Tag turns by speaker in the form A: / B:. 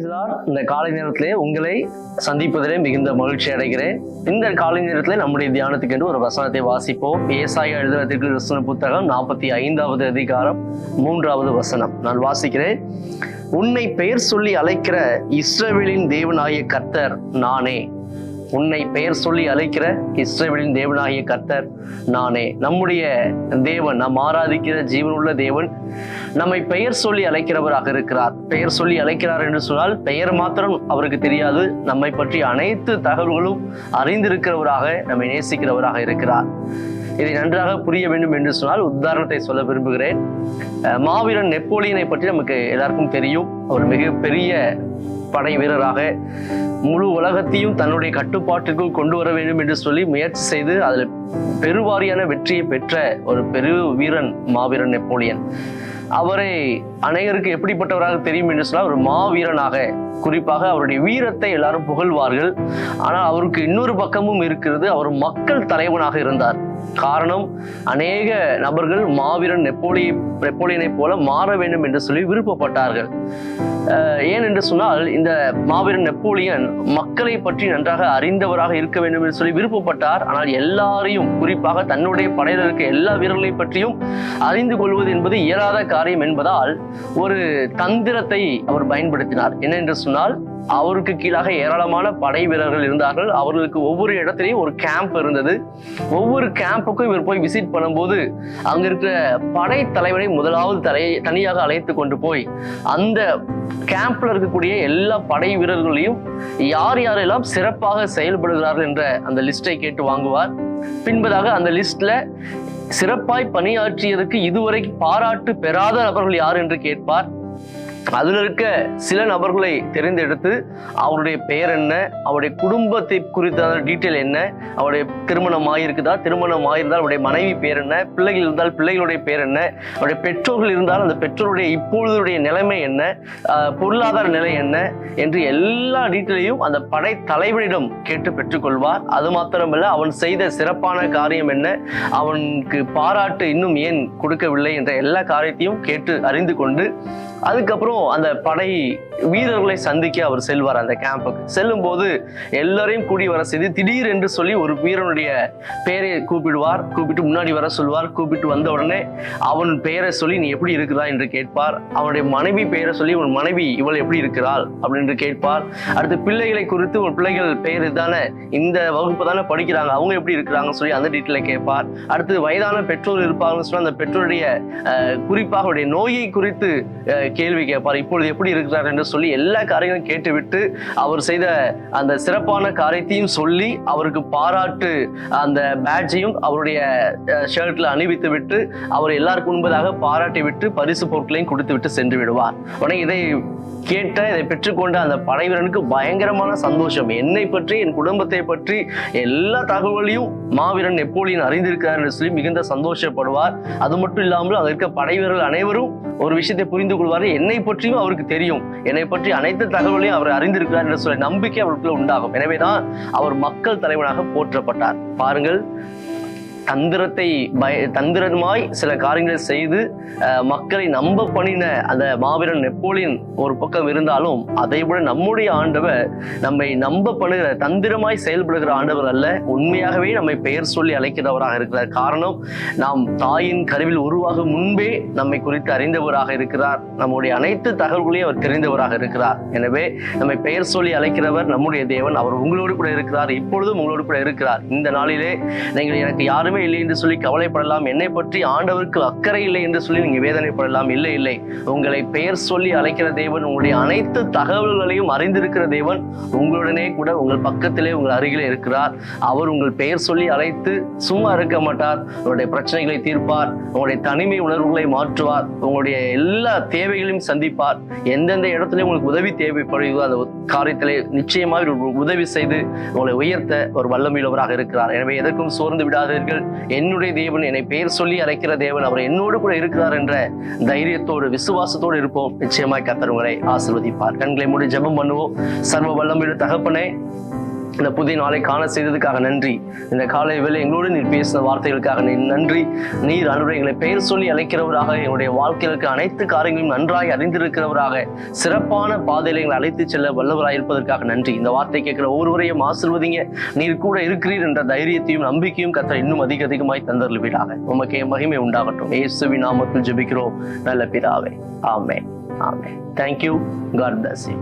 A: இந்த காலை நேரத்திலே உங்களை சந்திப்பதிலே மிகுந்த மகிழ்ச்சி அடைகிறேன். இந்த காலை நேரத்திலே நம்முடைய தியானத்துக்கு என்று ஒரு வசனத்தை வாசிப்போம். ஏசாயா எழுதின தீர்க்கதரிசன புத்தகம் 45வது அதிகாரம் 3வது வசனம். நான் வாசிக்கிறேன். உன்னை பெயர் சொல்லி அழைக்கிற இஸ்ரவேலின் தேவனாகிய கர்த்தர் நானே. உன்னை பெயர் சொல்லி அழைக்கிற இஸ்ரவேலின் தேவனாகிய கர்த்தர் நானே. நம்முடைய தேவன், நாம் ஆராதிக்கிற ஜீவனுள்ள தேவன் நம்மை பெயர் சொல்லி அழைக்கிறவராக இருக்கிறார். பெயர் சொல்லி அழைக்கிறார் என்று சொன்னால் பெயர் மாத்திரம் அவருக்கு தெரியாது, நம்மை பற்றி அனைத்து தகவல்களும் அறிந்திருக்கிறவராக, நம்மை நேசிக்கிறவராக இருக்கிறார். இதை நன்றாக புரிய வேண்டும் என்று சொன்னால் உதாரணத்தை சொல்ல விரும்புகிறேன். மாவீரன் நெப்போலியனை பற்றி நமக்கு எல்லாருக்கும் தெரியும். அவர் மிகப்பெரிய படை வீரராக முழு உலகத்தையும் தன்னுடைய கட்டுப்பாட்டுக்குள் கொண்டு வர வேண்டும் என்று சொல்லி முயற்சி செய்து அதில் பெருவாரியான வெற்றியை பெற்ற ஒரு பெரு வீரன் மாவீரன் நெப்போலியன். அவரை அனைவருக்கு எப்படிப்பட்டவராக தெரியும் என்று சொன்னால் ஒரு மாவீரனாக, குறிப்பாக அவருடைய வீரத்தை எல்லாரும் புகழ்வார்கள். ஆனால் அவருக்கு இன்னொரு பக்கமும் இருக்கிறது, அவர் மக்கள் தலைவனாக இருந்தார். காரணம், அநேக நபர்கள் மாவீரன் நெப்போலியனை போல மாற வேண்டும் என்று சொல்லி விருப்பப்பட்டார்கள். ஏன் என்று சொன்னால் இந்த மாவீரன் நெப்போலியன் மக்களை பற்றி நன்றாக அறிந்தவராக இருக்க வேண்டும் என்று சொல்லி விருப்பப்பட்டார். ஆனால் எல்லாரையும், குறிப்பாக தன்னுடைய படையில் இருக்க எல்லா வீரர்களை பற்றியும் அறிந்து கொள்வது என்பது இயலாத காரியம் என்பதால் ஒரு தந்திரத்தை அவர் பயன்படுத்தினார். என்ன என்று சொன்னால், அவருக்கு கீழாக ஏராளமான படை வீரர்கள் இருந்தார்கள். அவர்களுக்கு ஒவ்வொரு இடத்திலையும் ஒரு கேம்ப் இருந்தது. ஒவ்வொரு கேம்புக்கும் இவர் போய் விசிட் பண்ணும்போது அங்க இருக்கிற படை தலைவனை முதலாவது தனியாக அழைத்து கொண்டு போய் அந்த கேம்ப்ல இருக்கக்கூடிய எல்லா படை வீரர்களையும் யார் யாரெல்லாம் சிறப்பாக செயல்படுகிறார்கள் என்ற அந்த லிஸ்டை கேட்டு வாங்குவார். பின்பதாக அந்த லிஸ்ட்ல சிறப்பாய் பணியாற்றியதற்கு இதுவரை பாராட்டு பெறாத நபர்கள் யார் என்று கேட்பார். அதுல இருக்க சில நபர்களை தெரிந்தெடுத்து அவருடைய பெயர் என்ன, அவருடைய குடும்பத்தை குறித்த டீட்டெயில் என்ன, அவருடைய திருமணம் ஆகியிருக்குதா, திருமணம் ஆகியிருந்தால் அவருடைய மனைவி பேர் என்ன, பிள்ளைகள் இருந்தால் பிள்ளைகளுடைய பேர் என்ன, அவருடைய பெற்றோர்கள் இருந்தால் அந்த பெற்றோருடைய இப்பொழுதுடைய நிலைமை என்ன, பொருளாதார நிலை என்ன என்று எல்லா டீட்டெயிலையும் அந்த படை தலைவனிடம் கேட்டு பெற்றுக்கொள்வார். அது மாத்திரமல்ல, அவன் செய்த சிறப்பான காரியம் என்ன, அவனுக்கு பாராட்டு இன்னும் ஏன் கொடுக்கவில்லை என்ற எல்லா காரியத்தையும் கேட்டு அறிந்து கொண்டு அதுக்கப்புறம் அந்த படை வீரர்களை சந்திக்க அவர் செல்வார். அந்த கேம்புக்கு செல்லும் போது எல்லாரையும் கூடி வர செய்து திடீர் என்று சொல்லி ஒரு வீரனுடைய பெயரை கூப்பிட்டு முன்னாடி வர சொல்வார். கூப்பிட்டு வந்த உடனே அவன் பெயரை சொல்லி நீ எப்படி இருக்கிறா என்று கேட்பார். அவனுடைய மனைவி பெயரை சொல்லி உன் மனைவி இவள் எப்படி இருக்கிறாள் அப்படின்னு கேட்பார். அடுத்து பிள்ளைகளை குறித்து உன் பிள்ளைகள் பெயர் தானே, இந்த வகுப்பு தானே படிக்கிறாங்க, அவங்க எப்படி இருக்கிறாங்கன்னு சொல்லி அந்த டீட்டெயிலை கேட்பார். அடுத்து வயதான பெற்றோர் இருப்பாங்கன்னு சொல்லி அந்த பெற்றோருடைய குறிப்பாக அவருடைய நோயை குறித்து கேள்வி கேட்பார். இப்பொழுது எப்படி இருக்கிறார் என்று சொல்லி எல்லா காரியங்களும் கேட்டுவிட்டு அவர் செய்த அந்த சிறப்பான காரியத்தையும் சொல்லி அவருக்கு பாராட்டு அந்த பேட்ஜையும் அவருடைய ஷர்ட்ல அணிவித்து விட்டு அவர் எல்லாருக்கும் முன்பதாக பாராட்டி விட்டு பரிசு பொருட்களையும் கொடுத்து விட்டு சென்று விடுவார். உடனே இதை பெற்றுக்கொண்ட அந்த படைவீரனுக்கு பயங்கரமான சந்தோஷம். என்னை பற்றி, என் குடும்பத்தை பற்றி எல்லா தகவலையும் மாவீரன் நெப்போலியன் அறிந்திருக்கிறார் என்று சொல்லி மிகுந்த சந்தோஷப்படுவார். அது மட்டும் இல்லாமல் அங்க இருக்க படைவீரர்கள் அனைவரும் ஒரு விஷயத்தை புரிந்து கொள்வார், என்னை பற்றியும் அவருக்கு தெரியும், என்னை பற்றி அனைத்து தகவலையும் அவர் அறிந்திருக்கிறார் என்று சொல்ல நம்பிக்கை அவருக்குள்ள உண்டாகும். எனவேதான் அவர் மக்கள் தலைவனாக போற்றப்பட்டார். பாருங்கள், தந்திரமாய் சில காரியங்களை செய்து மக்களை நம்ப பண்ணின அந்த மாவீரன் நெப்போலியன் ஒரு பக்கம் இருந்தாலும், அதை விட நம்முடைய ஆண்டவர் நம்மை நம்ப பண்ணுகிற, தந்திரமாய் செயல்படுகிற ஆண்டவர் அல்ல, உண்மையாகவே நம்மை பெயர் சொல்லி அழைக்கிறவராக இருக்கிறார். காரணம், நாம் தாயின் கருவில் உருவாகும் முன்பே நம்மை குறித்து அறிந்தவராக இருக்கிறார். நம்முடைய அனைத்து தகவல்களையும் அவர் தெரிந்தவராக இருக்கிறார். எனவே நம்மை பெயர் சொல்லி அழைக்கிறவர் நம்முடைய தேவன். அவர் உங்களோடு கூட இருக்கிறார், இப்பொழுதும் உங்களோடு கூட இருக்கிறார். இந்த நாளிலே நீங்கள் எனக்கு யாரும் இல்லை என்று சொல்லி கவலைப்படலாம், என்னை பற்றி ஆண்டவருக்கு அக்கறை இல்லை என்று சொல்லி நீங்க வேதனைப்படலாம். இல்லை, உங்களை பெயர் சொல்லி அழைக்கிற தேவன், உங்களுடைய அனைத்து தகவல்களையும் அறிந்திருக்கிற தேவன் உங்களுடனே கூட உங்கள் பக்கத்திலே உங்கள் அருகிலே இருக்கிறார். அவர் உங்கள் பெயர் சொல்லி அழைத்து சும்மா இருக்க மாட்டார். உங்களுடைய பிரச்சனைகளை தீர்ப்பார், உங்களுடைய தனிமை உணர்வுகளை மாற்றுவார், உங்களுடைய எல்லா தேவைகளையும் சந்திப்பார். எந்தெந்த இடத்துல உங்களுக்கு உதவி தேவைப்படுகிறதோ அந்த காரியத்திலே நிச்சயமாக உதவி செய்து உங்களை உயர்த்த ஒரு வல்லமையுள்ளவராக இருக்கிறார். எனவே எதற்கும் சோர்ந்து விடாதீர்கள். என்னுடைய தேவன், என்னை பெயர் சொல்லி அழைக்கிற தேவன், அவர் என்னோடு கூட இருக்கிறார் என்ற தைரியத்தோடு, விசுவாசத்தோடு இருப்போம். நிச்சயமாய் கர்த்தர் உங்களை ஆசீர்வதிப்பார். கண்களை மூடி ஜெபம் பண்ணுவோம். சர்வ வல்லமையுள்ள தகப்பனே, இந்த புதிய நாளை காண செய்ததுக்காக நன்றி. இந்த காலை வேளை எங்களோடு நீர் பேசின வார்த்தைகளுக்காக நன்றி. நீர் ஆண்டவரே எங்களை பெயர் சொல்லி அழைக்கிறவராக, எங்களுடைய வாழ்க்கைகளுக்கு அனைத்து காரியங்களையும் நன்றாய் அறிந்திருக்கிறவராக, சிறப்பான பாதையில எங்களை அழைத்து செல்ல வல்லவராய் இருப்பதற்காக நன்றி. இந்த வார்த்தை கேட்கிற ஒவ்வொருவரையும் ஆசீர்வதிங்க. நீர் கூட இருக்கிறீர் என்ற தைரியத்தையும் நம்பிக்கையும் கர்த்தர் இன்னும் அதிகமாய் தந்தருளுவீராக. உமக்கே மகிமை உண்டாகட்டும். இயேசுவின் நாமத்தில் ஜெபிக்கிறோம் நல்ல பிதாவே. ஆமென். ஆமென். Thank you. God bless you.